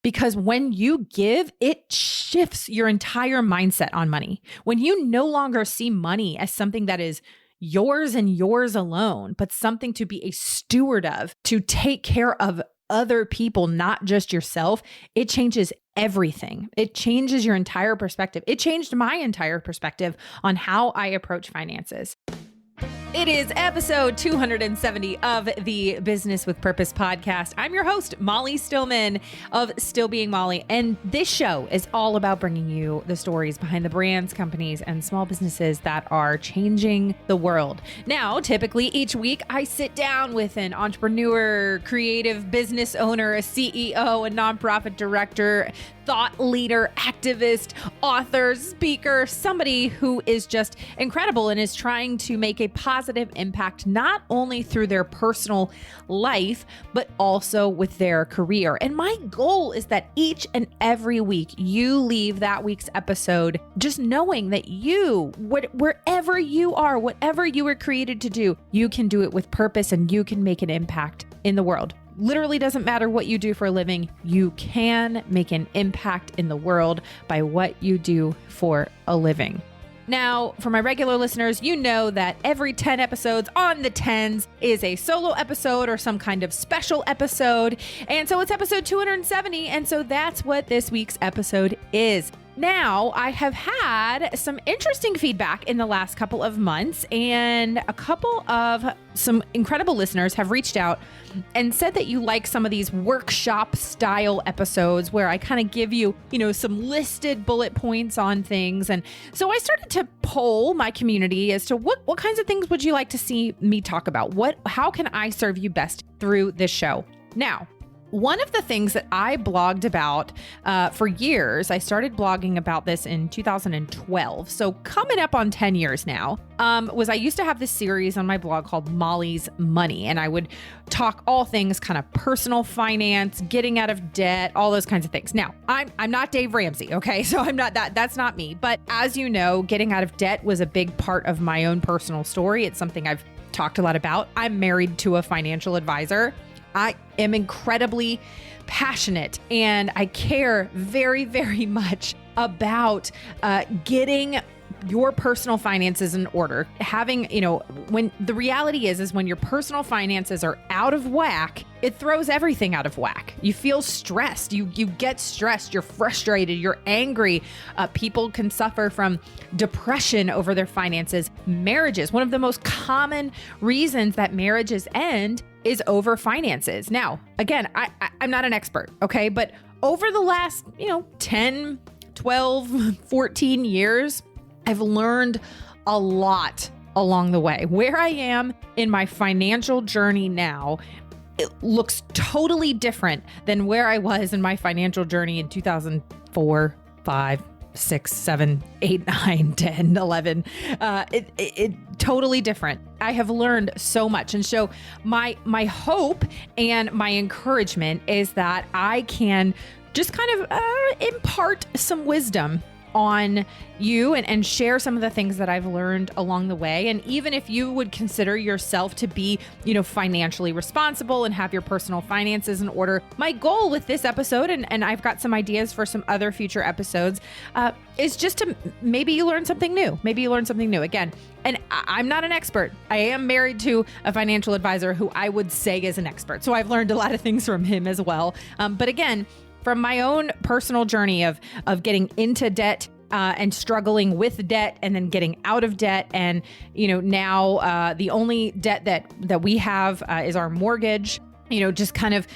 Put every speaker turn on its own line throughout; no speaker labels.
Because when you give, it shifts your entire mindset on money. When you no longer see money as something that is yours and yours alone, but something to be a steward of, to take care of other people, not just yourself, it changes everything. It changes your entire perspective. It changed my entire perspective on how I approach finances. It is episode 270 of the Business with Purpose podcast. I'm your host, Molly Stillman of Still Being Molly. And this show is all about bringing you the stories behind the brands, companies, and small businesses that are changing the world. Now, typically each week, I sit down with an entrepreneur, creative business owner, a CEO, a nonprofit director, thought leader, activist, author, speaker, somebody who is just incredible and is trying to make a positive impact, not only through their personal life, but also with their career. And my goal is that each and every week you leave that week's episode just knowing that you, wherever you are, whatever you were created to do, you can do it with purpose and you can make an impact in the world. Literally doesn't matter what you do for a living. You can make an impact in the world by what you do for a living. Now, for my regular listeners, you know that every 10 episodes on the 10s is a solo episode or some kind of special episode. And so it's episode 270. And so that's what this week's episode is. Now, I have had some interesting feedback in the last couple of months, and a couple of some incredible listeners have reached out and said that you like some of these workshop style episodes where I kind of give you, some listed bullet points on things. And so I started to poll my community as to what kinds of things would you like to see me talk about? How can I serve you best through this show? Now, one of the things that I blogged about for years, I started blogging about this in 2012. So coming up on 10 years now, was I used to have this series on my blog called Molly's Money. And I would talk all things kind of personal finance, getting out of debt, all those kinds of things. Now, I'm not Dave Ramsey, okay? So I'm not that's not me. But as you know, getting out of debt was a big part of my own personal story. It's something I've talked a lot about. I'm married to a financial advisor. I am incredibly passionate and I care very, very much about getting your personal finances in order. Having, when the reality is when your personal finances are out of whack, it throws everything out of whack. You feel stressed. You get stressed. You're frustrated. You're angry. People can suffer from depression over their finances. Marriages, one of the most common reasons that marriages end is over finances. Now, again, I'm not an expert, okay? But over the last, 10, 12, 14 years, I've learned a lot along the way. Where I am in my financial journey now, it looks totally different than where I was in my financial journey in 2004, 5, 6, 7, 8, 9, 10, 11. It totally different. I have learned so much. And so my hope and my encouragement is that I can just kind of impart some wisdom on you and share some of the things that I've learned along the way. And even if you would consider yourself to be, financially responsible and have your personal finances in order, my goal with this episode, and I've got some ideas for some other future episodes, is just to maybe you learn something new. Again, and I'm not an expert. I am married to a financial advisor who I would say is an expert. So I've learned a lot of things from him as well. But again, from my own personal journey of getting into debt and struggling with debt and then getting out of debt. And, now the only debt that we have is our mortgage. Just kind of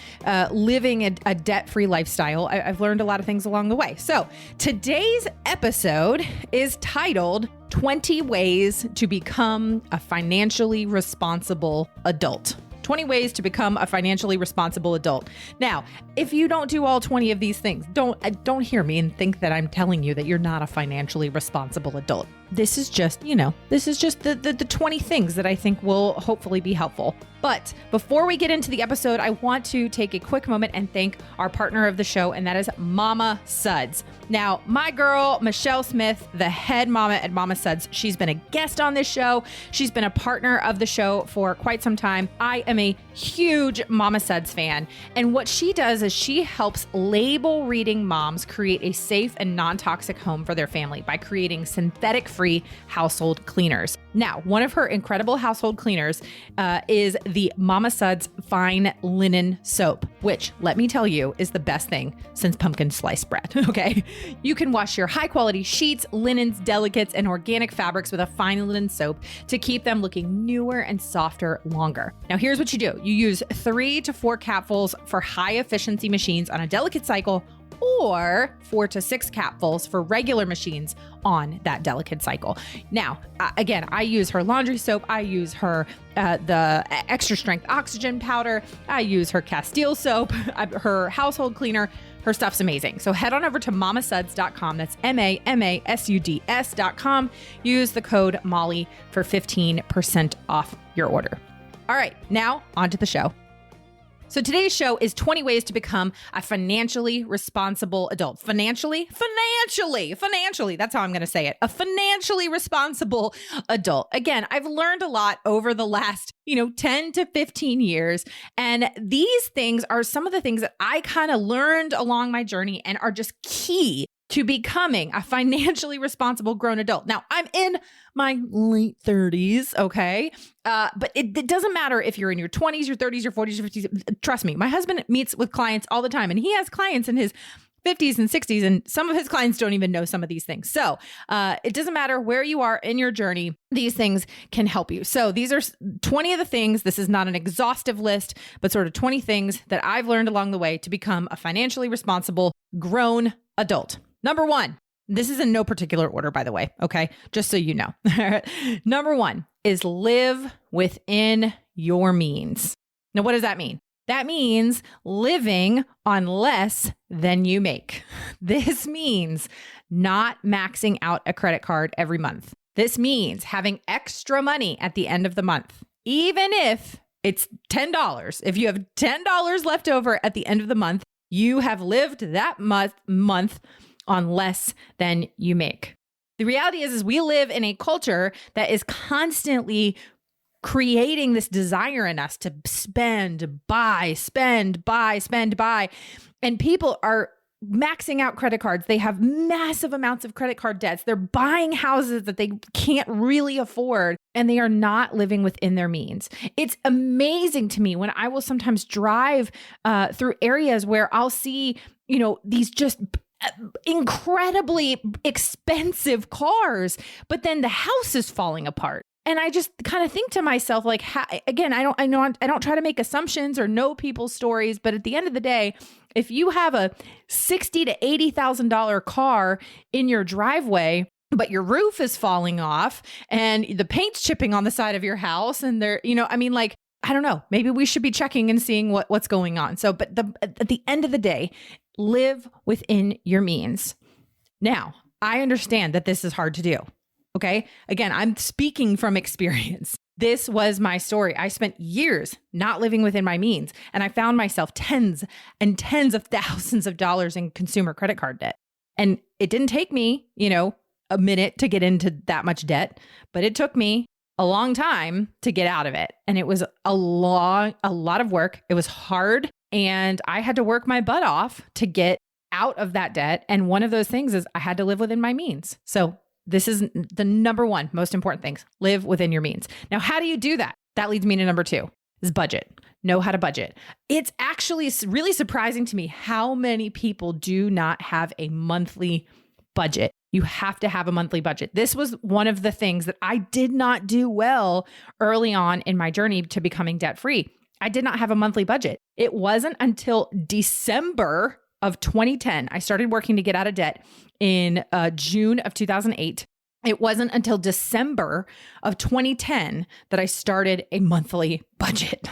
living a debt-free lifestyle. I've learned a lot of things along the way. So today's episode is titled 20 Ways to Become a Financially Responsible Adult. 20 ways to become a financially responsible adult. Now, if you don't do all 20 of these things, don't hear me and think that I'm telling you that you're not a financially responsible adult. this is just, the 20 things that I think will hopefully be helpful. But before we get into the episode, I want to take a quick moment and thank our partner of the show, and that is Mama Suds. Now, my girl, Michelle Smith, the head mama at Mama Suds, she's been a guest on this show. She's been a partner of the show for quite some time. I am a huge Mama Suds fan. And what she does is she helps label reading moms create a safe and non-toxic home for their family by creating synthetic-free household cleaners. Now, one of her incredible household cleaners is the Mama Suds Fine Linen Soap, which, let me tell you, is the best thing since pumpkin sliced bread, okay? You can wash your high-quality sheets, linens, delicates, and organic fabrics with a fine linen soap to keep them looking newer and softer longer. Now, here's what you do. You use 3 to 4 capfuls for high-efficiency machines on a delicate cycle, or 4 to 6 capfuls for regular machines on that delicate cycle. Now, again, I use her laundry soap. I use her the extra strength oxygen powder. I use her Castile soap, her household cleaner. Her stuff's amazing. So head on over to mamasuds.com. That's MAMASUDS.com. Use the code Molly for 15% off your order. All right, now on to the show. So today's show is 20 ways to become a financially responsible adult. Financially. That's how I'm going to say it. A financially responsible adult. Again, I've learned a lot over the last, 10 to 15 years. And these things are some of the things that I kind of learned along my journey and are just key to becoming a financially responsible grown adult. Now, I'm in my late 30s, okay? But it doesn't matter if you're in your 20s, your 30s, your 40s, your 50s. Trust me, my husband meets with clients all the time, and he has clients in his 50s and 60s, and some of his clients don't even know some of these things. So it doesn't matter where you are in your journey, these things can help you. So these are 20 of the things. This is not an exhaustive list, but sort of 20 things that I've learned along the way to become a financially responsible grown adult. Number 1, this is in no particular order, by the way, okay? Just so you know. Number 1 is live within your means. Now, what does that mean? That means living on less than you make. This means not maxing out a credit card every month. This means having extra money at the end of the month, even if it's $10. If you have $10 left over at the end of the month, you have lived that month on less than you make. The reality is we live in a culture that is constantly creating this desire in us to spend, buy. And people are maxing out credit cards. They have massive amounts of credit card debts. They're buying houses that they can't really afford, and they are not living within their means. It's amazing to me when I will sometimes drive through areas where I'll see, these just incredibly expensive cars, but then the house is falling apart. And I just kind of think to myself, like, again, I don't try to make assumptions or know people's stories, but at the end of the day, if you have a $60,000 to $80,000 car in your driveway, but your roof is falling off and the paint's chipping on the side of your house, and I don't know, maybe we should be checking and seeing what's going on. So, but at the end of the day, live within your means. Now, I understand that this is hard to do. Okay. Again, I'm speaking from experience. This was my story. I spent years not living within my means, and I found myself tens and tens of thousands of dollars in consumer credit card debt. And it didn't take me, a minute to get into that much debt, but it took me a long time to get out of it. And it was a lot of work. It was hard. And I had to work my butt off to get out of that debt. And one of those things is I had to live within my means. So this is the number 1 most important things. Live within your means. Now, how do you do that? That leads me to number 2 is budget. Know how to budget. It's actually really surprising to me how many people do not have a monthly budget. You have to have a monthly budget. This was one of the things that I did not do well early on in my journey to becoming debt-free. I did not have a monthly budget. It wasn't until December of 2010, I started working to get out of debt in June of 2008. It wasn't until December of 2010 that I started a monthly budget.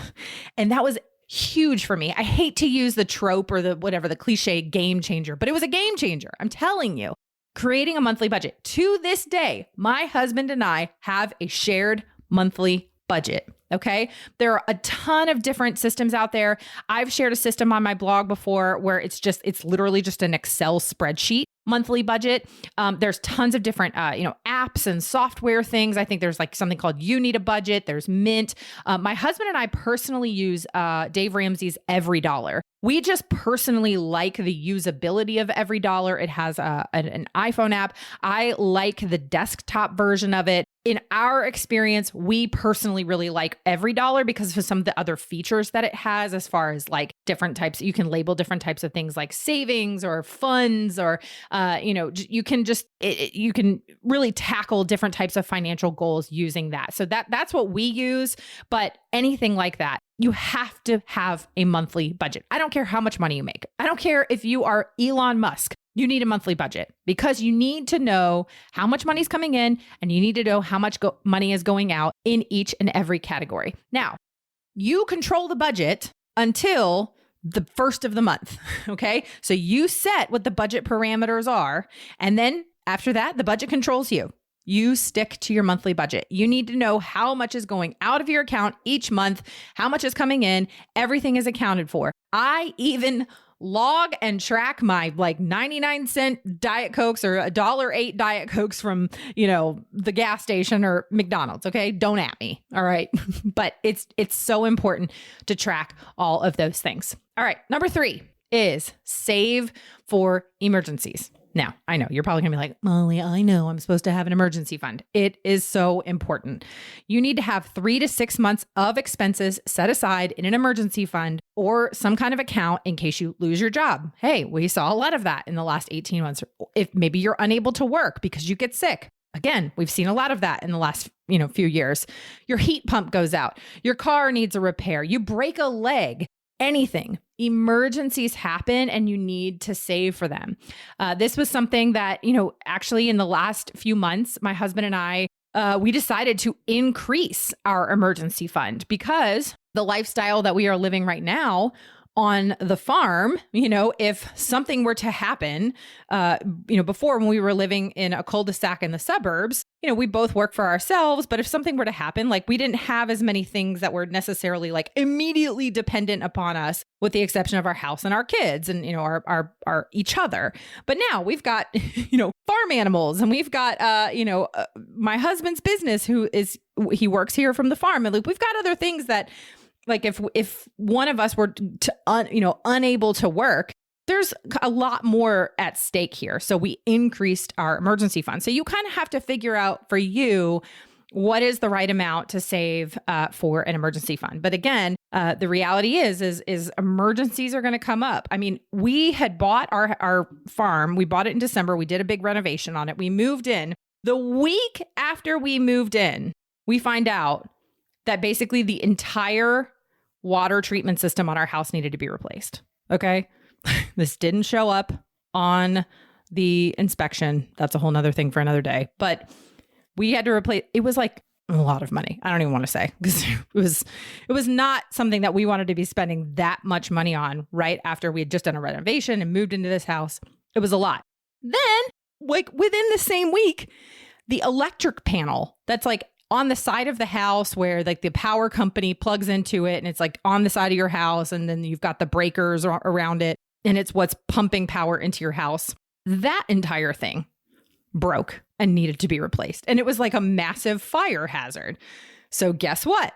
And that was huge for me. I hate to use the trope or the cliche game changer, but it was a game changer. I'm telling you. creating a monthly budget. To this day, my husband and I have a shared monthly budget. Okay. There are a ton of different systems out there. I've shared a system on my blog before where it's literally just an Excel spreadsheet monthly budget. There's tons of different, apps and software things. I think there's like something called You Need a Budget. There's Mint. My husband and I personally use Dave Ramsey's Every Dollar. We just personally like the usability of Every Dollar. It has an iPhone app. I like the desktop version of it. In our experience, we personally really like Every Dollar because of some of the other features that it has, as far as like different types. You can label different types of things like savings or funds, or you can really tackle different types of financial goals using that. So that's what we use. But anything like that, you have to have a monthly budget. I don't care how much money you make. I don't care if you are Elon Musk. You need a monthly budget because you need to know how much money is coming in and you need to know how much money is going out in each and every category. Now, you control the budget until the first of the month. Okay. So you set what the budget parameters are. And then after that, the budget controls you. You stick to your monthly budget. You need to know how much is going out of your account each month, how much is coming in. Everything is accounted for. I even log and track my like 99-cent Diet Cokes or $1.08 Diet Cokes from, the gas station or McDonald's. Okay. Don't at me. All right. But it's so important to track all of those things. All right. Number 3 is save for emergencies. Now, I know you're probably gonna be like, Molly, I know I'm supposed to have an emergency fund. It is so important. You need to have 3 to 6 months of expenses set aside in an emergency fund or some kind of account in case you lose your job. Hey, we saw a lot of that in the last 18 months. If maybe you're unable to work because you get sick. Again, we've seen a lot of that in the last, few years. Your heat pump goes out. Your car needs a repair. You break a leg. Anything. Emergencies happen and you need to save for them. This was something that, actually in the last few months, my husband and I, we decided to increase our emergency fund because the lifestyle that we are living right now on the farm, if something were to happen, before when we were living in a cul-de-sac in the suburbs, we both work for ourselves, but if something were to happen, like we didn't have as many things that were necessarily like immediately dependent upon us, with the exception of our house and our kids and, our each other. But now we've got, farm animals, and we've got, my husband's business he works here from the farm. And we've got other things that, like if one of us were unable to work, there's a lot more at stake here. So we increased our emergency fund. So you kind of have to figure out for you what is the right amount to save for an emergency fund. But again, the reality is emergencies are going to come up. I mean, we had bought our farm. We bought it in December. We did a big renovation on it. We moved in. The week after we moved in, we find out that basically the entire water treatment system on our house needed to be replaced. Okay. This didn't show up on the inspection. That's a whole nother thing for another day, but we had to replace, it was like a lot of money. I don't even want to say, because it was not something that we wanted to be spending that much money on right after we had just done a renovation and moved into this house. It was a lot. Then like within the same week, the electric panel that's like on the side of the house where like the power company plugs into it, and it's like on the side of your house, and then you've got the breakers around it, and it's what's pumping power into your house. That entire thing broke and needed to be replaced. And it was like a massive fire hazard. So guess what?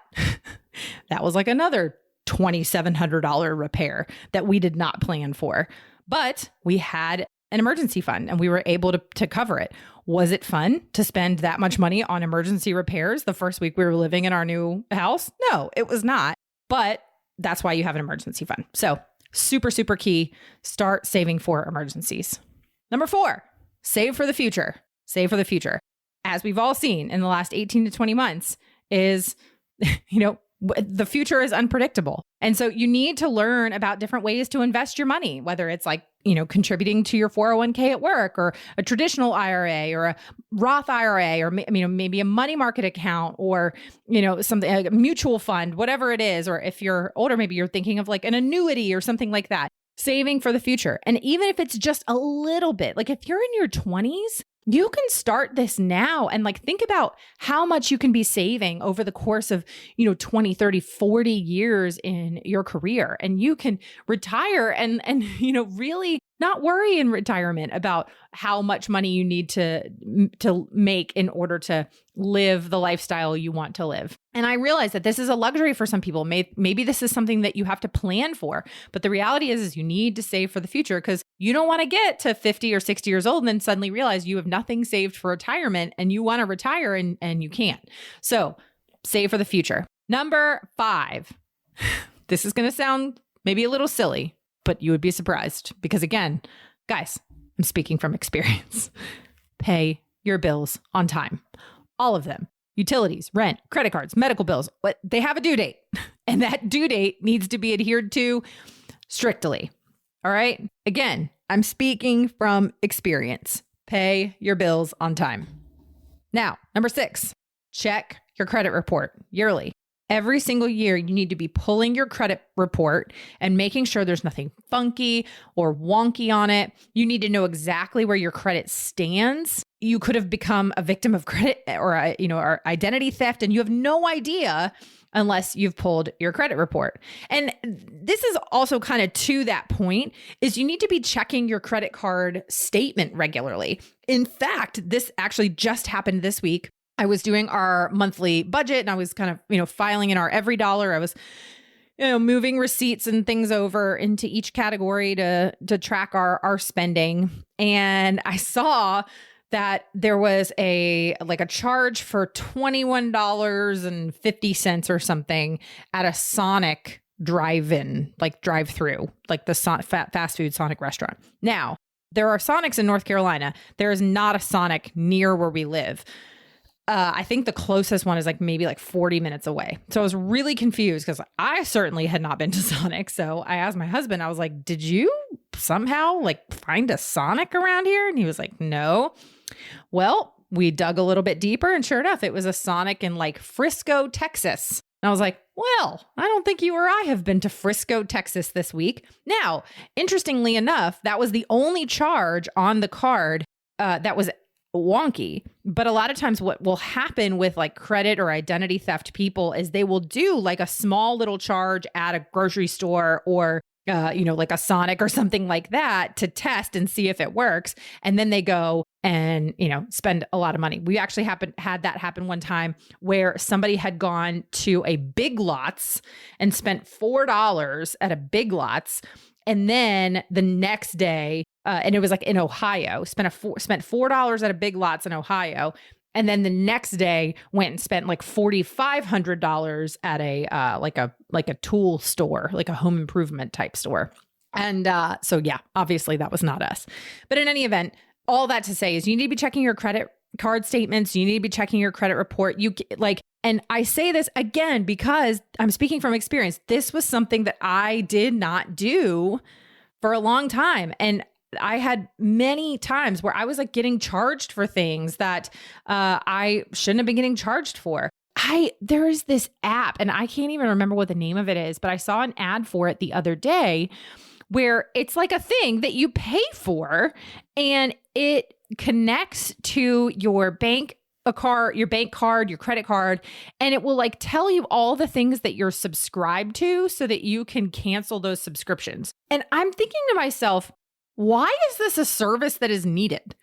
That was like another $2,700 repair that we did not plan for. But we had an emergency fund and we were able to cover it. Was it fun to spend that much money on emergency repairs the first week we were living in our new house? No, it was not. But that's why you have an emergency fund. So super, super key. Start saving for emergencies. Number 4, save for the future. Save for the future. As we've all seen in the last 18 to 20 months is, the future is unpredictable. And so you need to learn about different ways to invest your money, whether it's like, contributing to your 401k at work, or a traditional IRA, or a Roth IRA, or maybe a money market account, or, something like a mutual fund, whatever it is. Or if you're older, maybe you're thinking of like an annuity or something like that. saving for the future. And even if it's just a little bit, like if you're in your 20s, you can start this now and like think about how much you can be saving over the course of, 20, 30, 40 years in your career. And you can retire and really not worry in retirement about how much money you need to make in order to live the lifestyle you want to live. And I realize that this is a luxury for some people. Maybe this is something that you have to plan for. But the reality is you need to save for the future because you don't want to get to 50 or 60 years old and then suddenly realize you have nothing saved for retirement and you want to retire and you can't. So save for the future. Number 5. This is going to sound maybe a little silly, but you would be surprised because again, guys, I'm speaking from experience. Pay your bills on time. All of them. Utilities, rent, credit cards, medical bills, but they have a due date. And that due date needs to be adhered to strictly. All right. Again, I'm speaking from experience. Pay your bills on time. Now, number 6, check your credit report yearly. Every single year, you need to be pulling your credit report and making sure there's nothing funky or wonky on it. You need to know exactly where your credit stands. You could have become a victim of credit or identity theft, and you have no idea unless you've pulled your credit report. And this is also kind of to that point is you need to be checking your credit card statement regularly. In fact, this actually just happened this week. I was doing our monthly budget and I was kind of, filing in our every dollar. I was, moving receipts and things over into each category to track our spending. And I saw that there was a charge for $21.50 or something at a Sonic drive-through, like the fast food Sonic restaurant. Now, there are Sonics in North Carolina. There is not a Sonic near where we live. I think the closest one is maybe 40 minutes away. So I was really confused because I certainly had not been to Sonic. So I asked my husband, I was like, did you somehow find a Sonic around here? And he was like, no. Well, we dug a little bit deeper and sure enough, it was a Sonic in Frisco, Texas. And I was like, well, I don't think you or I have been to Frisco, Texas this week. Now, interestingly enough, that was the only charge on the card that was wonky. But a lot of times what will happen with credit or identity theft people is they will do a small little charge at a grocery store or a Sonic or something like that to test and see if it works. And then they go and, spend a lot of money. We actually had that happen one time where somebody had gone to a Big Lots and spent $4 at a Big Lots. And then the next day, and it was in Ohio, spent $4 at a Big Lots in Ohio. And then the next day went and spent $4,500 at a tool store, a home improvement type store. And so yeah, obviously that was not us. But in any event, all that to say is you need to be checking your credit card statements. You need to be checking your credit report. And I say this again because I'm speaking from experience. This was something that I did not do for a long time. And I had many times where I was getting charged for things that I shouldn't have been getting charged for. There is this app and I can't even remember what the name of it is, but I saw an ad for it the other day where it's a thing that you pay for and it connects to your bank card, your credit card, and it will tell you all the things that you're subscribed to so that you can cancel those subscriptions. And I'm thinking to myself, why is this a service that is needed?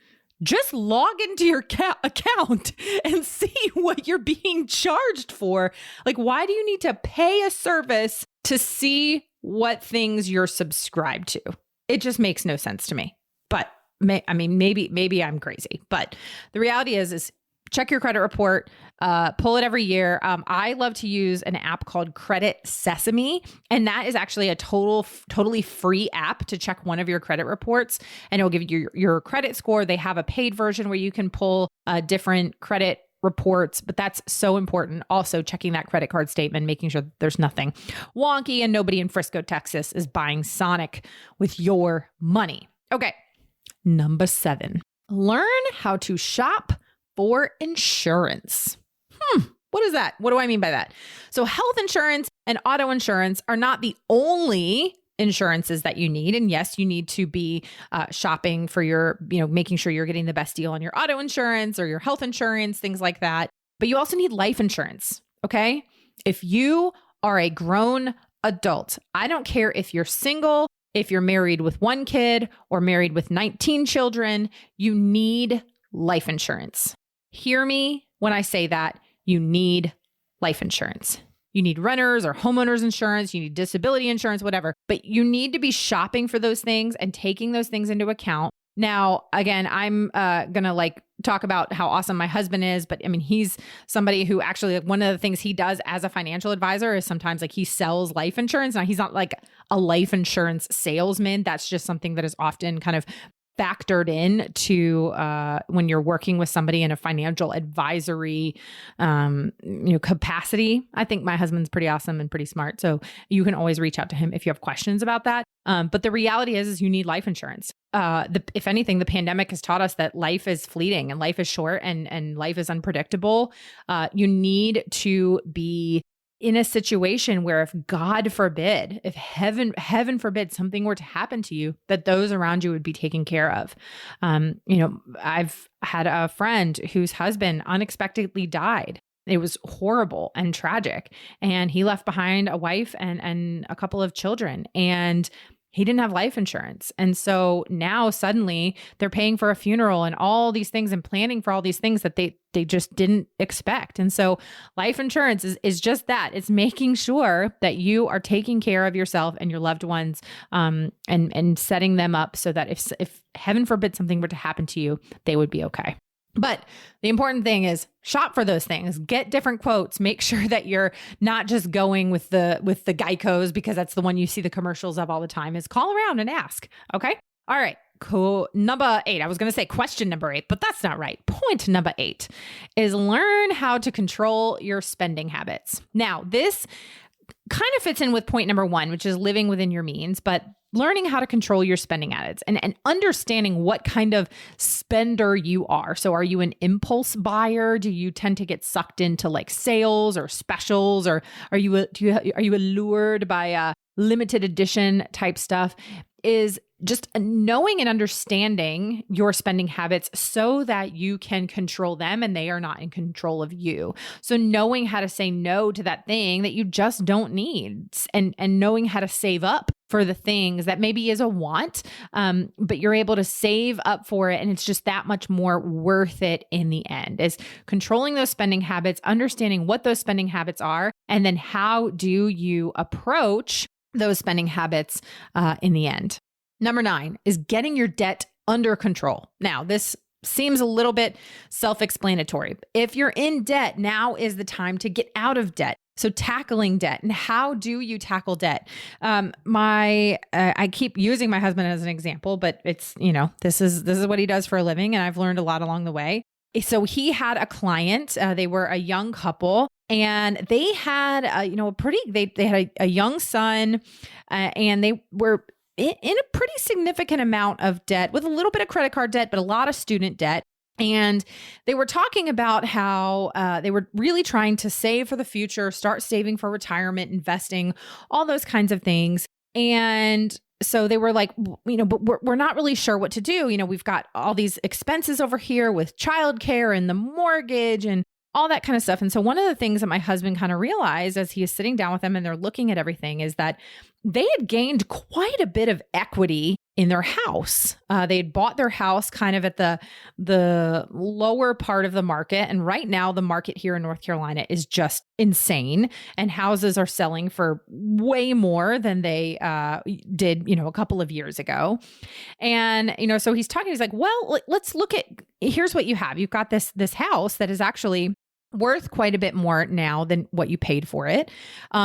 Just log into your account and see what you're being charged for. Why do you need to pay a service to see what things you're subscribed to? It just makes no sense to me. But maybe I'm crazy. But the reality is check your credit report, pull it every year. I love to use an app called Credit Sesame, and that is actually a totally free app to check one of your credit reports, and it'll give you your credit score. They have a paid version where you can pull different credit reports, but that's so important. Also checking that credit card statement, making sure that there's nothing wonky and nobody in Frisco, Texas is buying Sonic with your money. Okay. Number 7, learn how to shop for insurance. What is that? What do I mean by that? So health insurance and auto insurance are not the only insurances that you need. And yes, you need to be shopping for your, making sure you're getting the best deal on your auto insurance or your health insurance, things like that. But you also need life insurance. Okay. If you are a grown adult, I don't care if you're single, if you're married with one kid or married with 19 children, you need life insurance. Hear me when I say that. You need life insurance. You need renters or homeowners insurance, you need disability insurance, whatever, but you need to be shopping for those things and taking those things into account. Now, again, I'm going to talk about how awesome my husband is, but I mean, he's somebody who actually, one of the things he does as a financial advisor is sometimes he sells life insurance. Now, he's not like a life insurance salesman. That's just something that is often kind of factored in to when you're working with somebody in a financial advisory capacity. I think my husband's pretty awesome and pretty smart. So you can always reach out to him if you have questions about that. But the reality is you need life insurance. If anything, the pandemic has taught us that life is fleeting and life is short and life is unpredictable. You need to be in a situation where if God forbid, if heaven forbid something were to happen to you, that those around you would be taken care of. I've had a friend whose husband unexpectedly died. It was horrible and tragic. And he left behind a wife and a couple of children. And he didn't have life insurance. And so now suddenly they're paying for a funeral and all these things and planning for all these things that they just didn't expect. And so life insurance is just that. It's making sure that you are taking care of yourself and your loved ones, and setting them up so that if heaven forbid something were to happen to you, they would be okay. But the important thing is shop for those things, get different quotes, make sure that you're not just going with the Geicos because that's the one you see the commercials of all the time, is call around and ask. Okay. All right. Cool. Number 8. I was going to say question number 8, but that's not right. Point number 8 is learn how to control your spending habits. Now, this kind of fits in with point number 1, which is living within your means, but learning how to control your spending habits and understanding what kind of spender you are. So are you an impulse buyer? Do you tend to get sucked into sales or specials, or are you allured by limited edition type stuff? Is just knowing and understanding your spending habits so that you can control them and they are not in control of you. So knowing how to say no to that thing that you just don't need, and knowing how to save up for the things that maybe is a want, but you're able to save up for it. And it's just that much more worth it in the end, is controlling those spending habits, understanding what those spending habits are, and then how do you approach those spending habits in the end. Number 9 is getting your debt under control. Now, this seems a little bit self-explanatory. If you're in debt, now is the time to get out of debt. So tackling debt. And how do you tackle debt? I keep using my husband as an example, but it's, this is what he does for a living. And I've learned a lot along the way. So he had a client, they were a young couple, and they had, they had a young son, and they were in a pretty significant amount of debt, with a little bit of credit card debt, but a lot of student debt. And they were talking about how they were really trying to save for the future, start saving for retirement, investing, all those kinds of things. And so they were like, but we're not really sure what to do. We've got all these expenses over here with childcare and the mortgage and all that kind of stuff. And so one of the things that my husband kind of realized as he is sitting down with them and they're looking at everything is that they had gained quite a bit of equity in their house. They had bought their house kind of at the lower part of the market. And right now the market here in North Carolina is just insane. And houses are selling for way more than they did, a couple of years ago. And, so he's like, well, let's look at, here's what you have. You've got this house that is actually worth quite a bit more now than what you paid for it.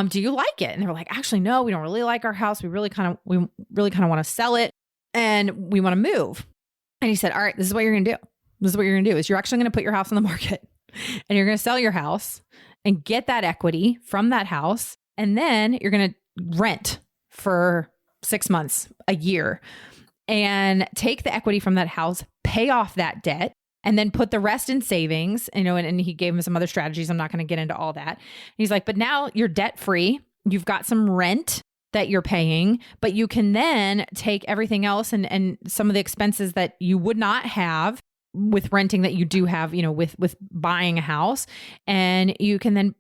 Do you like it? And they were like, actually, no, we don't really like our house. We really kind of want to sell it and we want to move. And he said, all right, this is what you're going to do. This is what you're going to do is you're actually going to put your house on the market and you're going to sell your house and get that equity from that house. And then you're going to rent for 6 months, a year, and take the equity from that house, pay off that debt, and then put the rest in savings, and he gave him some other strategies. I'm not going to get into all that. He's like, but now you're debt free. You've got some rent that you're paying, but you can then take everything else and some of the expenses that you would not have with renting that you do have, with buying a house, and you can then,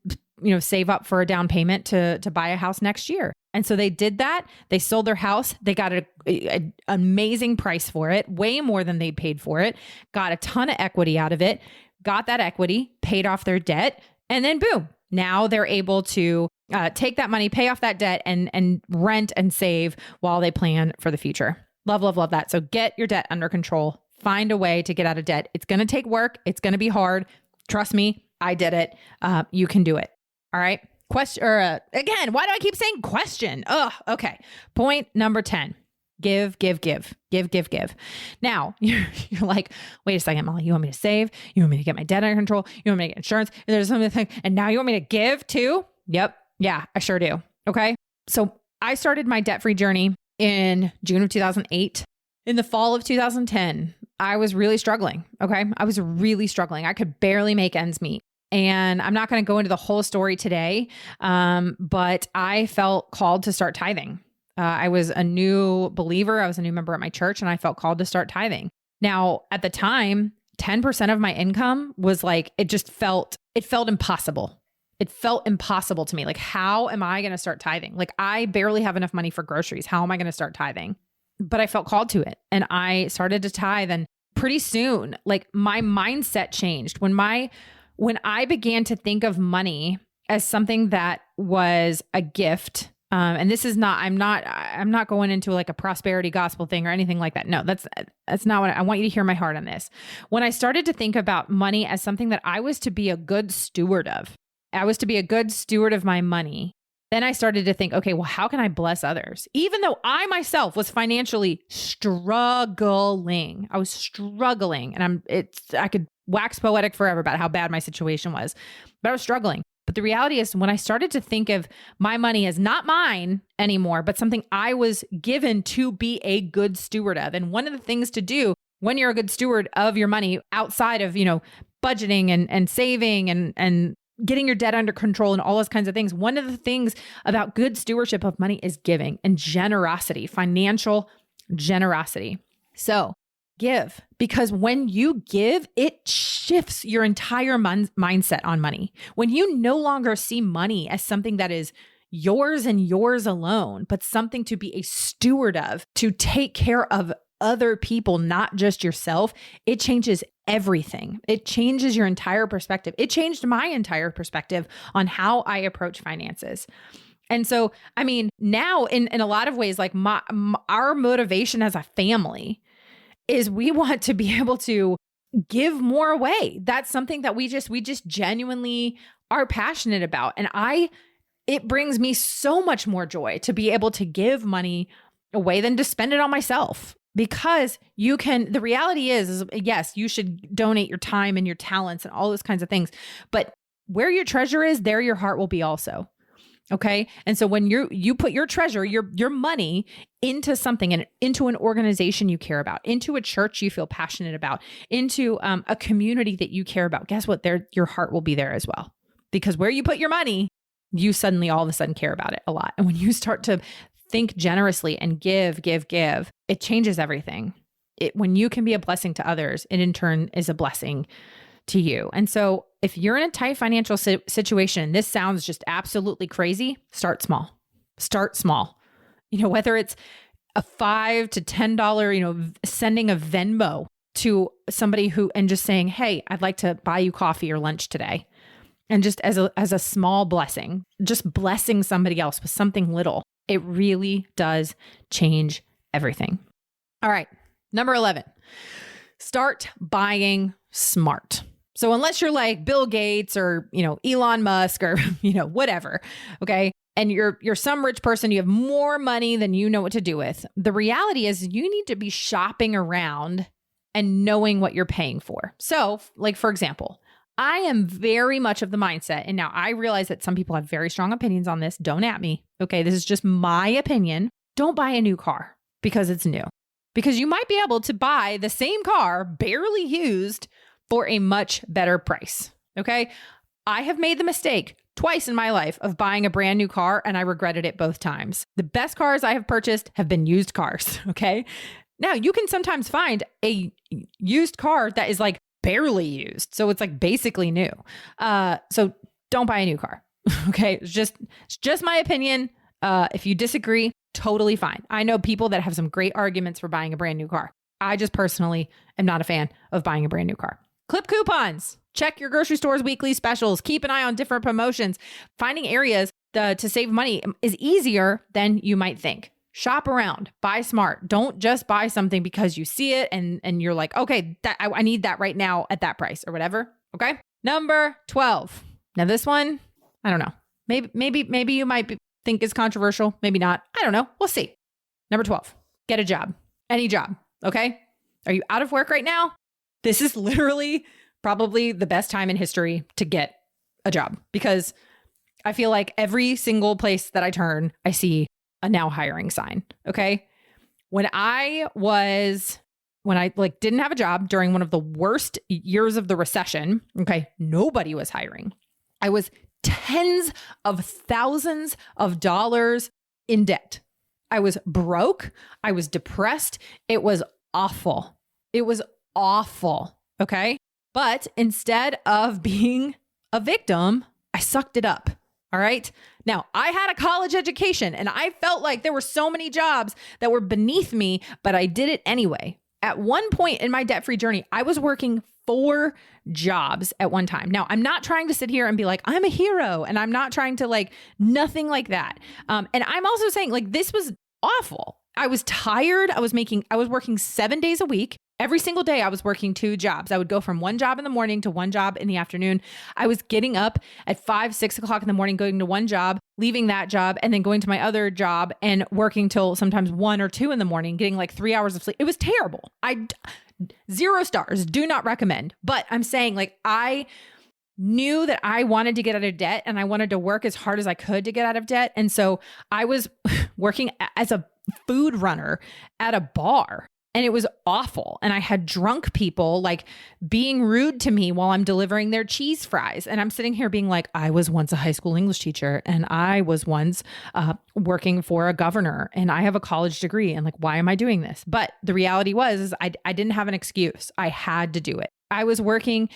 save up for a down payment to buy a house next year. And so they did that. They sold their house. They got an amazing price for it, way more than they paid for it, got a ton of equity out of it, got that equity, paid off their debt, and then boom, now they're able to take that money, pay off that debt, and rent and save while they plan for the future. Love, love, love that. So get your debt under control. Find a way to get out of debt. It's going to take work. It's going to be hard. Trust me, I did it. You can do it. All right. Again, why do I keep saying question? Okay. Point number 10. Give. Now you're like, wait a second, Molly, you want me to save? You want me to get my debt under control? You want me to get insurance? And there's something, and now you want me to give too? Yep. Yeah, I sure do. Okay. So I started my debt-free journey in June of 2008. In the fall of 2010, I was really struggling. Okay. I was really struggling. I could barely make ends meet. And I'm not going to go into the whole story today, but I felt called to start tithing. I was a new believer. I was a new member at my church, and I felt called to start tithing. Now, at the time, 10% of my income was like, it felt impossible. It felt impossible to me. Like, how am I going to start tithing? Like, I barely have enough money for groceries. How am I going to start tithing? But I felt called to it, and I started to tithe. And pretty soon, like, my mindset changed when I began to think of money as something that was a gift. And this is not, I'm not going into like a prosperity gospel thing or anything like that. No, that's not what I want you to hear my heart on this. When I started to think about money as something that I was to be a good steward of, I was to be a good steward of my money. Then I started to think, okay, well, how can I bless others? Even though I myself was financially struggling, I was struggling, and I could wax poetic forever about how bad my situation was, but I was struggling. But the reality is, when I started to think of my money as not mine anymore, but something I was given to be a good steward of. And one of the things to do when you're a good steward of your money, outside of, budgeting and saving and getting your debt under control and all those kinds of things, one of the things about good stewardship of money is giving and generosity, financial generosity. So give, because when you give, it shifts your entire mindset on money. When you no longer see money as something that is yours and yours alone, but something to be a steward of, to take care of other people, not just yourself, it changes everything. It changes your entire perspective. It changed my entire perspective on how I approach finances. And so, I mean, now in a lot of ways, like our motivation as a family is we want to be able to give more away. That's something that we just genuinely are passionate about. And it brings me so much more joy to be able to give money away than to spend it on myself. Because the reality is yes, you should donate your time and your talents and all those kinds of things. But where your treasure is, there your heart will be also. Okay. And so when you put your treasure, your money into something, and into an organization you care about, into a church you feel passionate about, into a community that you care about, guess what? Your heart will be there as well. Because where you put your money, you suddenly all of a sudden care about it a lot. And when you start to think generously and give, it changes everything. When you can be a blessing to others, it in turn is a blessing to you. And so if you're in a tight financial situation, this sounds just absolutely crazy, start small. Start small. Whether it's a $5 to $10, sending a Venmo to somebody and just saying, hey, I'd like to buy you coffee or lunch today. And just as a small blessing, just blessing somebody else with something little, it really does change everything. All right. Number 11, start buying smart. So unless you're like Bill Gates or, Elon Musk or, whatever, okay, and you're some rich person, you have more money than you know what to do with. The reality is you need to be shopping around and knowing what you're paying for. So like, for example, I am very much of the mindset, and now I realize that some people have very strong opinions on this. Don't at me. Okay. This is just my opinion. Don't buy a new car because it's new, because you might be able to buy the same car barely used for a much better price. Okay. I have made the mistake twice in my life of buying a brand new car, and I regretted it both times. The best cars I have purchased have been used cars. Okay. Now you can sometimes find a used car that is like barely used. So it's like basically new. So don't buy a new car. Okay. It's just my opinion. If you disagree, totally fine. I know people that have some great arguments for buying a brand new car. I just personally am not a fan of buying a brand new car. Clip coupons. Check your grocery store's weekly specials. Keep an eye on different promotions. Finding areas to save money is easier than you might think. Shop around, buy smart. Don't just buy something because you see it and you're like, okay, I need that right now at that price or whatever. Okay. Number 12. Now this one, I don't know. Maybe you might think is controversial. Maybe not. I don't know. We'll see. Number 12, get a job, any job. Okay. Are you out of work right now? This is literally probably the best time in history to get a job because I feel like every single place that I turn, I see a now hiring sign. Okay. When I didn't have a job during one of the worst years of the recession, okay, nobody was hiring. I was tens of thousands of dollars in debt. I was broke. I was depressed. It was awful. It was awful. Okay. But instead of being a victim, I sucked it up. All right. Now, I had a college education and I felt like there were so many jobs that were beneath me, but I did it anyway. At one point in my debt-free journey, I was working 4 jobs at one time. Now, I'm not trying to sit here and be like, I'm a hero. And I'm not trying to nothing like that. And I'm also saying this was awful. I was tired. I was working 7 days a week. Every single day I was working 2 jobs. I would go from one job in the morning to one job in the afternoon. I was getting up at 5, 6 o'clock in the morning, going to one job, leaving that job, and then going to my other job and working till sometimes 1 or 2 in the morning, getting 3 hours of sleep. It was terrible. 0 stars. Do not recommend. But I'm saying I knew that I wanted to get out of debt and I wanted to work as hard as I could to get out of debt. And so I was working as a food runner at a bar. And it was awful. And I had drunk people being rude to me while I'm delivering their cheese fries. And I'm sitting here being like, I was once a high school English teacher and I was once working for a governor and I have a college degree. And why am I doing this? But the reality was I didn't have an excuse. I had to do it. I was working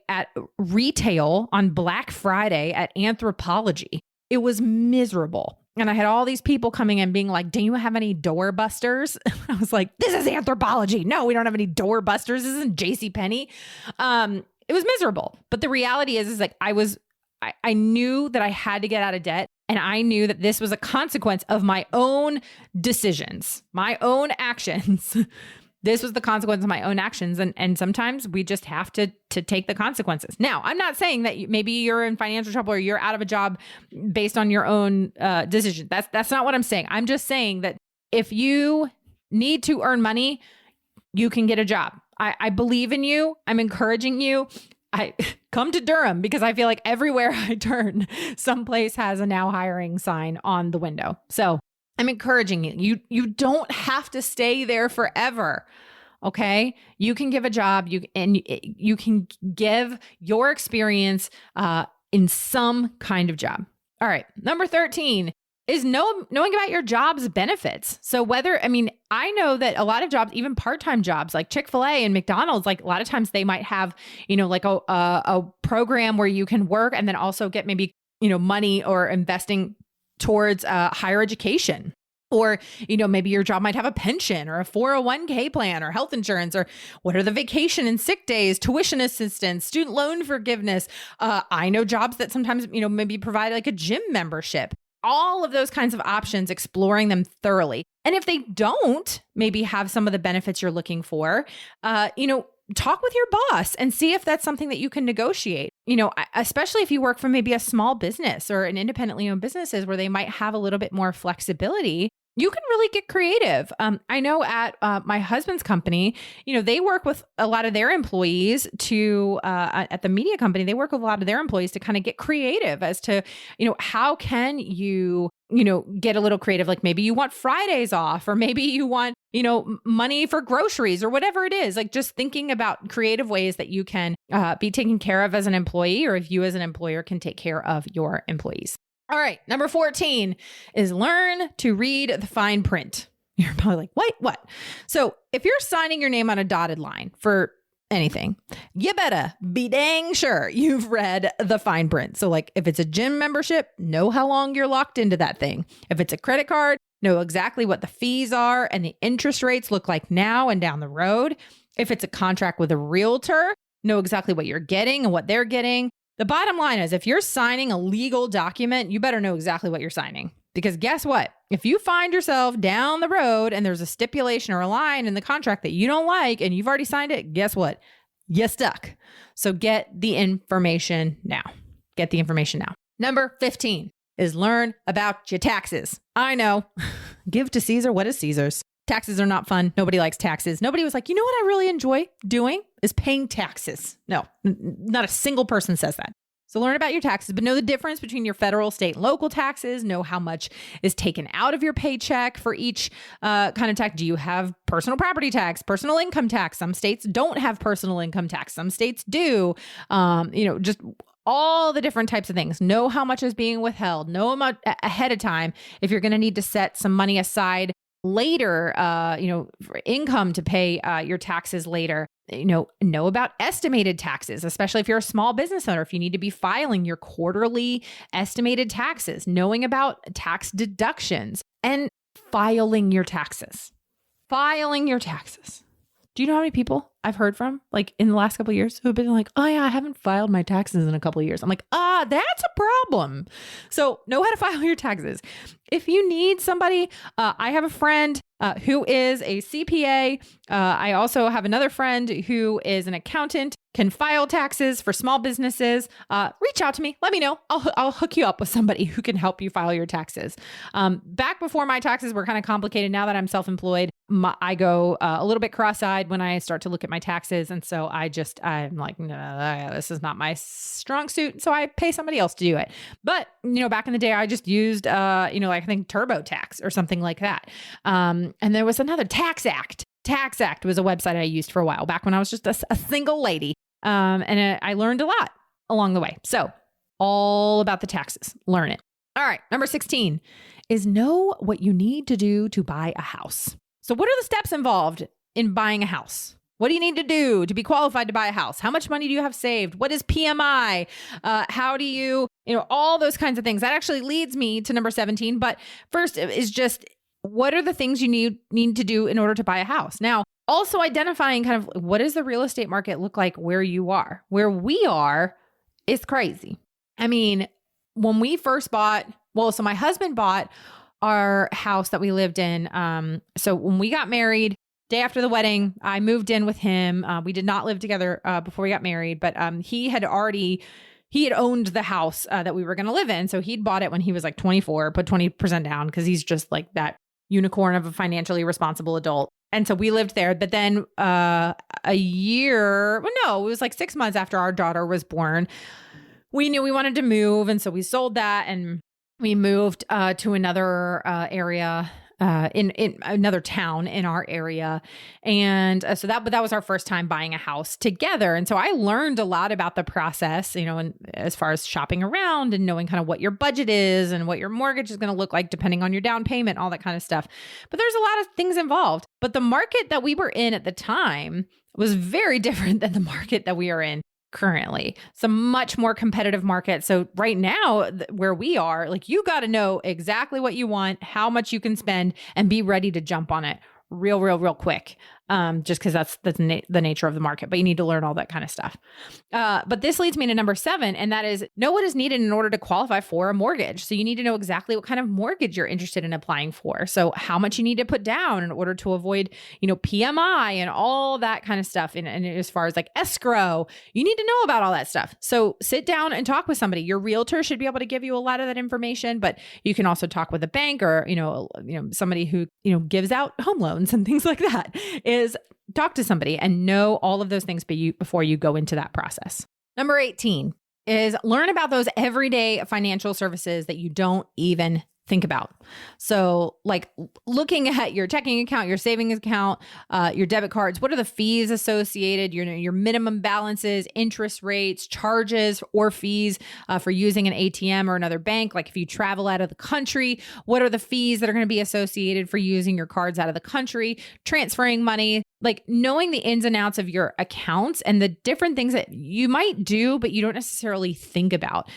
at retail on Black Friday at Anthropologie. It was miserable. And I had all these people coming in being like, do you have any doorbusters? I was like, this is Anthropologie. No, we don't have any doorbusters. This isn't JCPenney. It was miserable. But the reality is I knew that I had to get out of debt. And I knew that this was a consequence of my own decisions, my own actions. This was the consequence of my own actions. And sometimes we just have to take the consequences. Now, I'm not saying that maybe you're in financial trouble or you're out of a job based on your own decision. That's not what I'm saying. I'm just saying that if you need to earn money, you can get a job. I believe in you. I'm encouraging you. I come to Durham because I feel like everywhere I turn, someplace has a now hiring sign on the window. So I'm encouraging you. You don't have to stay there forever. Okay. You can give a job. You can give your experience in some kind of job. All right. Number 13 is knowing about your job's benefits. So I know that a lot of jobs, even part-time jobs like Chick-fil-A and McDonald's, a lot of times they might have, a program where you can work and then also get maybe, money or investing towards higher education. Or, maybe your job might have a pension or a 401k plan or health insurance, or what are the vacation and sick days, tuition assistance, student loan forgiveness. I know jobs that sometimes, maybe provide a gym membership, all of those kinds of options, exploring them thoroughly. And if they don't maybe have some of the benefits you're looking for, talk with your boss and see if that's something that you can negotiate. Especially if you work for maybe a small business or an independently owned businesses where they might have a little bit more flexibility. You can really get creative. I know at my husband's company, they work with a lot of their employees to, at the media company, they work with a lot of their employees to kind of get creative as to, how can you get a little creative. Like maybe you want Fridays off, or maybe you want, money for groceries or whatever it is. Like just thinking about creative ways that you can be taken care of as an employee, or if you as an employer can take care of your employees. All right. Number 14 is learn to read the fine print. You're probably like, wait, what? So if you're signing your name on a dotted line for anything, you better be dang sure you've read the fine print. So like if it's a gym membership, know how long you're locked into that thing. If it's a credit card, know exactly what the fees are and the interest rates look like now and down the road. If it's a contract with a realtor, know exactly what you're getting and what they're getting. The bottom line is if you're signing a legal document, you better know exactly what you're signing. Because guess what? If you find yourself down the road and there's a stipulation or a line in the contract that you don't like and you've already signed it, guess what? You're stuck. So get the information now. Get the information now. Number 15 is learn about your taxes. I know. Give to Caesar what is Caesar's. Taxes are not fun. Nobody likes taxes. Nobody was like, you know what I really enjoy doing is paying taxes. No, not a single person says that. So learn about your taxes, but know the difference between your federal, state, and local taxes. Know how much is taken out of your paycheck for each kind of tax. Do you have personal property tax, personal income tax? Some states don't have personal income tax. Some states do. Just all the different types of things. Know how much is being withheld. Know how much ahead of time if you're going to need to set some money aside later, for income to pay your taxes later. Know about estimated taxes, especially if you're a small business owner, if you need to be filing your quarterly estimated taxes, knowing about tax deductions and filing your taxes. Filing your taxes. Do you know how many people I've heard from, like in the last couple of years, who have been like, oh yeah, I haven't filed my taxes in a couple of years. I'm like, that's a problem. So know how to file your taxes. If you need somebody, I have a friend who is a CPA. I also have another friend who is an accountant, can file taxes for small businesses. Reach out to me. Let me know. I'll hook you up with somebody who can help you file your taxes. Back before my taxes were kind of complicated. Now that I'm self-employed, I go a little bit cross-eyed when I start to look at my taxes. And so I'm like, no, this is not my strong suit. So I pay somebody else to do it. But, back in the day, I just used, I think TurboTax or something like that. And there was another Tax Act. Tax Act was a website I used for a while back when I was just a single lady. And I learned a lot along the way. So all about the taxes, learn it. All right. Number 16 is know what you need to do to buy a house. So what are the steps involved in buying a house? What do you need to do to be qualified to buy a house? How much money do you have saved? What is PMI? How do you, all those kinds of things. That actually leads me to number 17. But first is just, what are the things you need to do in order to buy a house? Now, also identifying kind of what does the real estate market look like where you are? Where we are is crazy. I mean, when we first bought, so my husband bought our house that we lived in. So when we got married, day after the wedding, I moved in with him. We did not live together before we got married, but he had owned the house that we were going to live in. So he'd bought it when he was like 24, put 20% down because he's just like that unicorn of a financially responsible adult. And so we lived there. But then it was like 6 months after our daughter was born, we knew we wanted to move. And so we sold that and we moved to another area in another town in our area. And so that was our first time buying a house together. And so I learned a lot about the process, and as far as shopping around and knowing kind of what your budget is and what your mortgage is going to look like, depending on your down payment, all that kind of stuff. But there's a lot of things involved. But the market that we were in at the time was very different than the market that we are in currently. It's a much more competitive market. So right now where we are, like, you got to know exactly what you want, how much you can spend, and be ready to jump on it real quick. Just because that's the nature of the market, but you need to learn all that kind of stuff. But this leads me to number 7, and that is know what is needed in order to qualify for a mortgage. So you need to know exactly what kind of mortgage you're interested in applying for. So how much you need to put down in order to avoid, PMI and all that kind of stuff. And as far as like escrow, you need to know about all that stuff. So sit down and talk with somebody. Your realtor should be able to give you a lot of that information, but you can also talk with a bank or, somebody who, gives out home loans and things like that. Is talk to somebody and know all of those things before you go into that process. Number 18 is learn about those everyday financial services that you don't even think about. So like looking at your checking account, your savings account, your debit cards, what are the fees associated, your minimum balances, interest rates, charges or fees for using an ATM or another bank. Like if you travel out of the country, what are the fees that are going to be associated for using your cards out of the country, transferring money, like knowing the ins and outs of your accounts and the different things that you might do, but you don't necessarily think about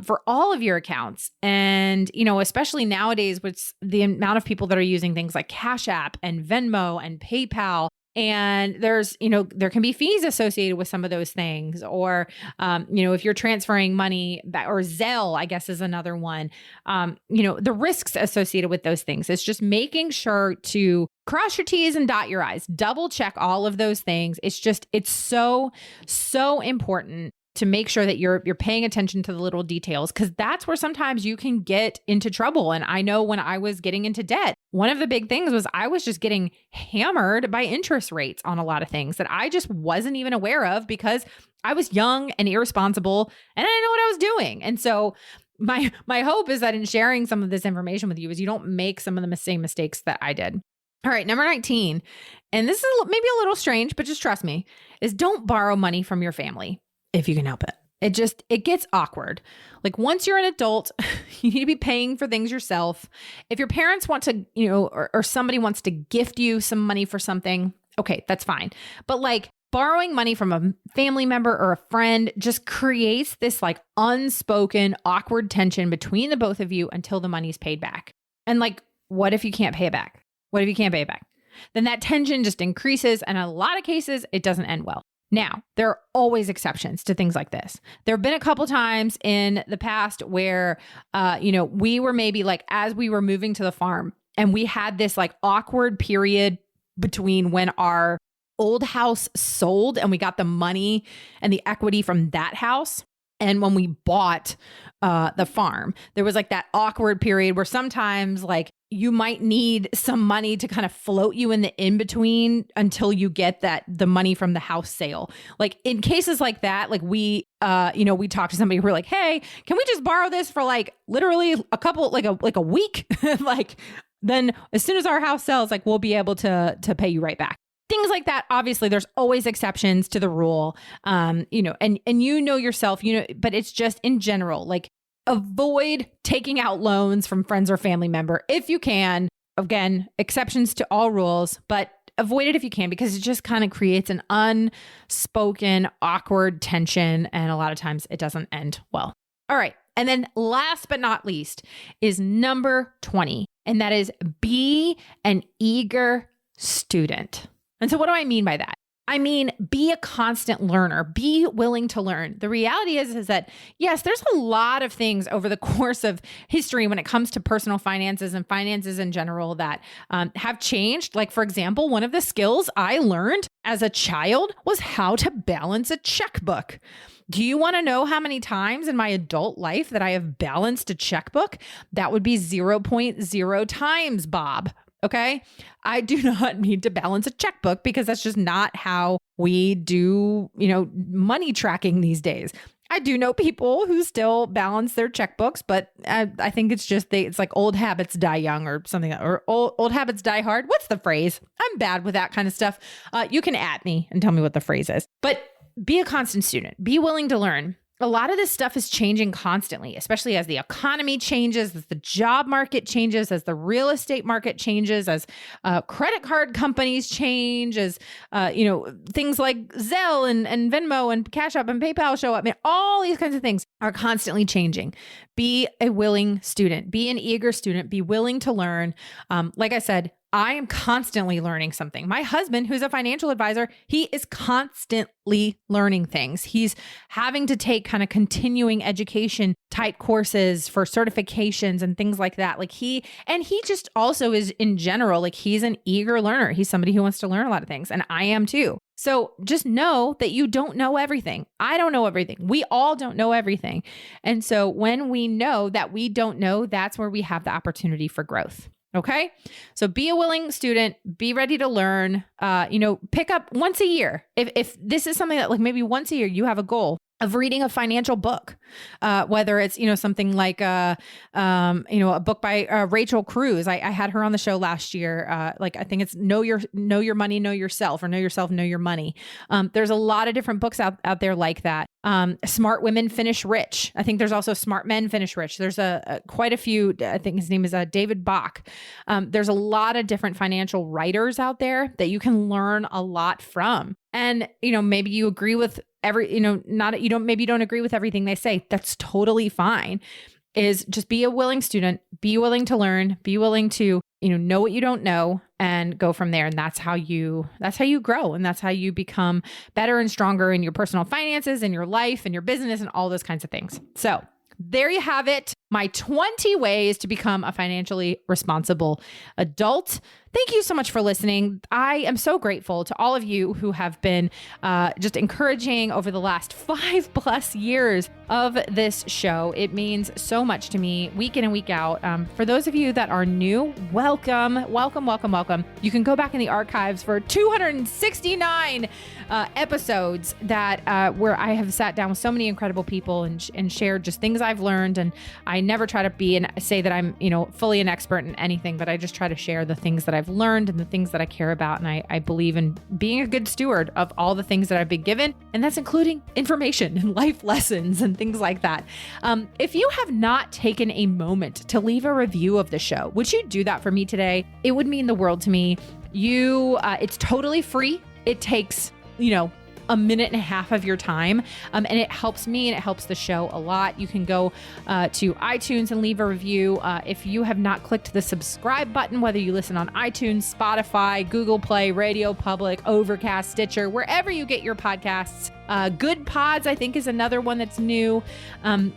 for all of your accounts. And, especially nowadays with the amount of people that are using things like Cash App and Venmo and PayPal. And there's, there can be fees associated with some of those things. Or, if you're transferring money back, or Zelle, I guess is another one, the risks associated with those things. It's just making sure to cross your T's and dot your I's, double check all of those things. It's so, so important to make sure that you're paying attention to the little details, because that's where sometimes you can get into trouble. And I know when I was getting into debt, one of the big things was I was just getting hammered by interest rates on a lot of things that I just wasn't even aware of because I was young and irresponsible and I didn't know what I was doing. And so my hope is that in sharing some of this information with you is you don't make some of the same mistakes that I did. All right, number 19, and this is maybe a little strange, but just trust me, is don't borrow money from your family if you can help it. It gets awkward. Like once you're an adult, you need to be paying for things yourself. If your parents want to, or somebody wants to gift you some money for something, okay, that's fine. But like borrowing money from a family member or a friend just creates this like unspoken awkward tension between the both of you until the money's paid back. And like, what if you can't pay it back? What if you can't pay it back? Then that tension just increases. And in a lot of cases, it doesn't end well. Now, there are always exceptions to things like this. There have been a couple times in the past where, we were maybe like, as we were moving to the farm and we had this like awkward period between when our old house sold and we got the money and the equity from that house. And when we bought the farm, there was like that awkward period where sometimes like you might need some money to kind of float you in the in-between until you get the money from the house sale. Like in cases like that, like we talked to somebody, we're like, hey, can we just borrow this for like literally a couple, like a week? Like then as soon as our house sells, like we'll be able to pay you right back. Things like that. Obviously, there's always exceptions to the rule, and yourself, but it's just in general, like avoid taking out loans from friends or family member if you can. Again, exceptions to all rules, but avoid it if you can, because it just kind of creates an unspoken, awkward tension. And a lot of times it doesn't end well. All right. And then last but not least is number 20, and that is be an eager student. And so what do I mean by that? I mean, be a constant learner, be willing to learn. The reality is that, yes, there's a lot of things over the course of history when it comes to personal finances and finances in general that have changed. Like, for example, one of the skills I learned as a child was how to balance a checkbook. Do you want to know how many times in my adult life that I have balanced a checkbook? That would be 0.0 times, Bob. Okay. I do not need to balance a checkbook because that's just not how we do, money tracking these days. I do know people who still balance their checkbooks, but I think it's just it's like old habits die young or something, or old habits die hard. What's the phrase? I'm bad with that kind of stuff. You can at me and tell me what the phrase is, but be a constant student, be willing to learn. A lot of this stuff is changing constantly, especially as the economy changes, as the job market changes, as the real estate market changes, as credit card companies change, as things like Zelle and Venmo and Cash App and PayPal show up. I mean, all these kinds of things are constantly changing. Be a willing student, be an eager student, be willing to learn. Like I said, I am constantly learning something. My husband, who's a financial advisor, he is constantly learning things. He's having to take kind of continuing education type courses for certifications and things like that. Like he just also is in general, like he's an eager learner. He's somebody who wants to learn a lot of things, and I am too. So just know that you don't know everything. I don't know everything. We all don't know everything. And so when we know that we don't know, that's where we have the opportunity for growth. Okay. So be a willing student, be ready to learn, pick up once a year. If this is something that like maybe once a year you have a goal, of reading a financial book, whether it's, something like, a book by Rachel Cruz. I had her on the show last year. I think it's Know Your Money, Know Yourself, or Know Yourself, Know Your Money. There's a lot of different books out there like that. Smart Women Finish Rich. I think there's also Smart Men Finish Rich. There's quite a few. I think his name is David Bach. There's a lot of different financial writers out there that you can learn a lot from. And, maybe you agree with maybe you don't agree with everything they say. That's totally fine. Is just be a willing student, be willing to learn, be willing to, know what you don't know and go from there. And that's how you grow. And that's how you become better and stronger in your personal finances and your life and your business and all those kinds of things. So there you have it. My 20 ways to become a financially responsible adult. Thank you so much for listening. I am so grateful to all of you who have been just encouraging over the last 5+ years of this show. It means so much to me week in and week out. For those of you that are new, welcome, welcome, welcome, welcome. You can go back in the archives for 269 episodes that where I have sat down with so many incredible people and shared just things I've learned. And I never try to say that I'm, fully an expert in anything, but I just try to share the things that I've learned and the things that I care about. And I believe in being a good steward of all the things that I've been given. And that's including information and life lessons and things like that. If you have not taken a moment to leave a review of the show, would you do that for me today? It would mean the world to me. It's totally free. It takes, a minute and a half of your time. And it helps me and it helps the show a lot. You can go to iTunes and leave a review. If you have not clicked the subscribe button, whether you listen on iTunes, Spotify, Google Play, Radio Public, Overcast, Stitcher, wherever you get your podcasts. Good Pods, I think, is another one that's new.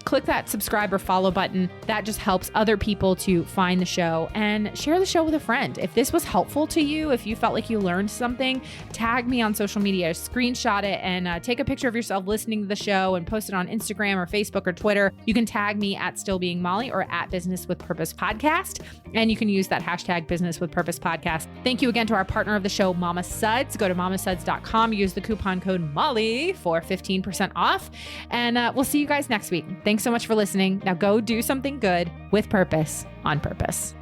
Click that subscribe or follow button. That just helps other people to find the show and share the show with a friend. If this was helpful to you, if you felt like you learned something, tag me on social media, screenshot it, and take a picture of yourself listening to the show and post it on Instagram or Facebook or Twitter. You can tag me at Still Being Molly or at Business with Purpose Podcast. And you can use that hashtag Business with Purpose Podcast. Thank you again to our partner of the show, Mama Suds. Go to mamasuds.com, use the coupon code Molly for 15% off. And we'll see you guys next week. Thanks so much for listening. Now go do something good with purpose on purpose.